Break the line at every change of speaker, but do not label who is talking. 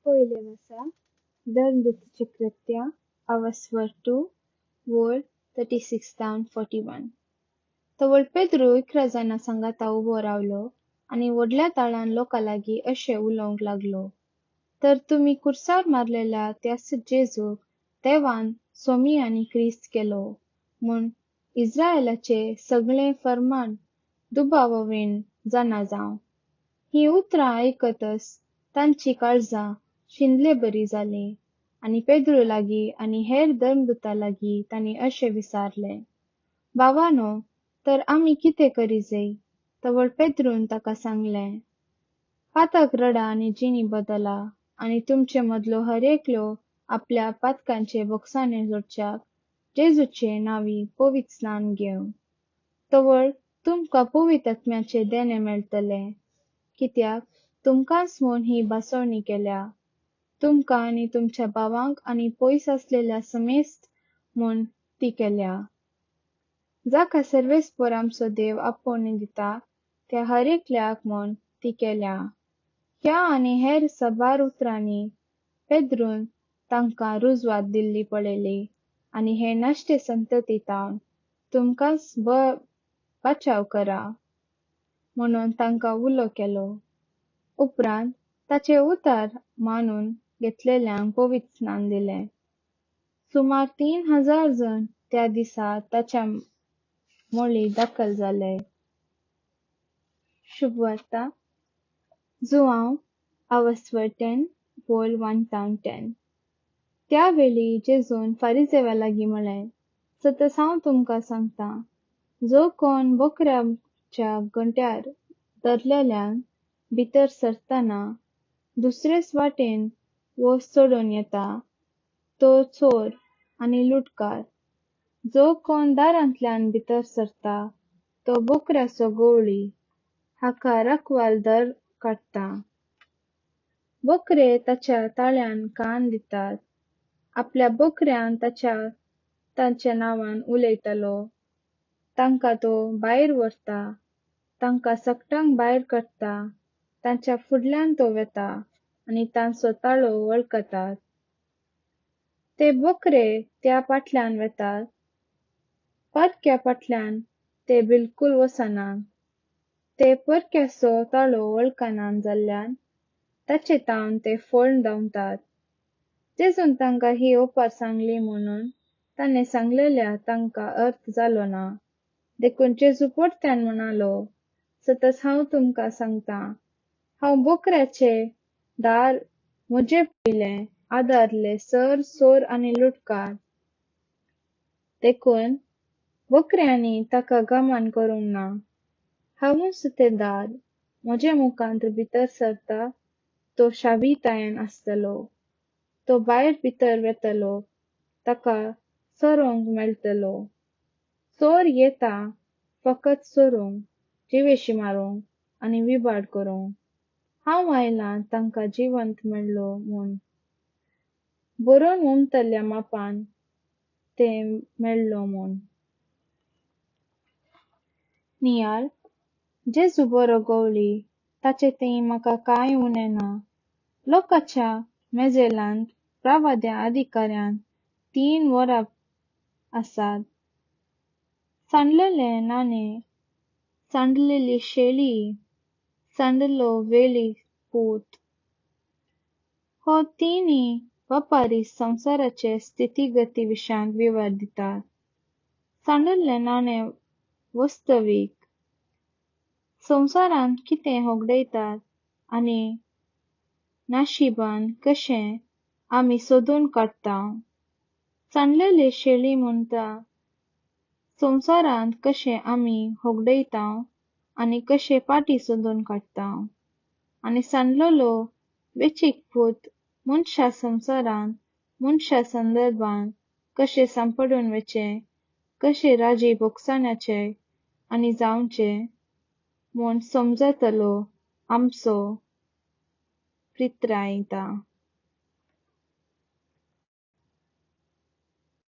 पयले वर्सा धर्मदूताची कृत्या अवस्वर 2 वोड 36-41. तवळ पेद्रू 11 जाणां सांगाता उबो रावलो आनी व्हडल्या ताळान लोकां लागीं अशें उलोवंक लागलो, तर तुमी कुर्सार मारलेल्या त्या जेजूक देवान सोमी आनी क्रिस्त केलो म्हूण इस्रायेलाचे सगळें फर्माण दुबावोवीण जाणा जावं. ही उतरां आयकतच तांची काळजां शिनले बरी जालीं आनी पेद्रू लागीं आनी हेर धर्मदूतां लागीं तांणी अशें विचारलें, भावांनो, तर आमी कितें करी जै? तवळ पेद्रून ताका सांगलें, पातक रडा आनी जिणी बदला आनी तुमचे मदलो हर एकलो आपल्या पातकांचे बोगसाणे जोडच्याक जेजूचे नांवी पवित्र स्नान घेवं. तवळ तुमकां पवित्र आत्म्याचे देणे मेळटले, कित्याक तुमकांच म्हूण ही बासवणी केल्या, तुमकां आनी तुमच्या भावांक आनी पयस आसलेल्या समेस्त म्हूण ती केल्या. जाका सर्वेस्पर आमचो देव आपोवणें दिता त्या हर एकल्याक म्हूण ती केल्या. ह्या आनी हेर साबार उतरांनी पेद्रून तांकां रुजवात दिल्ली पळयली आनी हे नश्टे संततींतावन तुमकांच बचाव करा म्हणून तांकां उलो केलो. उपरांत ताचे उतर मानून घेतलेल्यांक पवित्र स्नान दिलें. सुमार 3000 जण त्या दिसा ताच्या मोळी दाखल जाले. शुभवार्ता जुआंव अवस्वर 10 वोल 1-10. त्या वेळी जेजून फारिसेवा लागीं म्हळें, सतत हांव तुमकां सांगतां, जो कोण बोकऱ्याच्या गोंट्यार धरलेल्यान भितर सरतना दुसरेच वाटेन वोस्त सोडून येता, तो चोर आनी लुटकार. जो कोण दारांतल्यान भितर सरता, तो बोकऱ्याचो गवळी, हाका राखवालदार काडटा. बोकरे ताच्या ताळ्यान कान दितात. आपल्या बोकऱ्यांक ताच्या नांवान उलयतलो. तांकां तो भायर व्हरता, तांकां सकटांक भायर काडटा, तांच्या फुडल्यान तो वेता आनी तांचो ताळो वळखतात. ते बोकरे त्या फाटल्यान वेतात, परक्या फाटल्यान ते बिलकूल वचनात. ते परक्याचो ताळो वळखनात जाल्ल्यान ताचे तावन ते फोडून धांवतात. जेजून तांकां ही ओपार सांगली म्हणून ताणें सांगलेल्या तांकां अर्थ जालो ना. देखून जेजू परत्यान म्हणालो, सतत हांव तुमकां सांगतां, हांव बोकऱ्याचे दार म्हजे पयलें आदारले चोर आनी लुटकार. देखून बोकऱ्यांनी ताका गमान करूंक ना. हांवूच तें दार. म्हजे मुखांत भितर सरता तो शाबीतायेन आसतलो. तो भायर भितर वेतलो, ताका चोरोंक मेळटलो. चोर येता फकत चोरूंक, जिवेशी मारूंक आनी विबाड करूंक. हांव आयलां तांकां जिवंत मेळ्ळो म्हूण. बरोवन उमतल्या मापान तें मेळ्ळो म्हूण. नियाळ जेजू बरो गवळी, ताचे थंय म्हाका कांय उणें ना. लोकांच्या मेजेलांत प्रवाद्या अधिकाऱ्यान 3 वरां आसात. सांडलेलें नाणें, सांडलेली शेळी, सांडलो वेळी पूत. हो तिनूय वेपारी संवसाराचे स्थितिगती विशांत विवर दितात. सांडलेलें नाणें वास्तवीक संवसारांत कितें होगडयतात आनी नाशिबान कशें आमी सोदून काडटाव. सांडलेली शेळी म्हणटा संवसारांत कशें आमी होगडयताव आनी कशें फाटीं सोदून काडटाव. आनी सांडलेलो वेंचीक पूत मनशा संवसारांत मनशा संदर्भांत कशें सांपडून वचचें, कशें राजी बोगसाण्याचें आनी जावचें म्हूण समजतलो आमचो पित्रायता.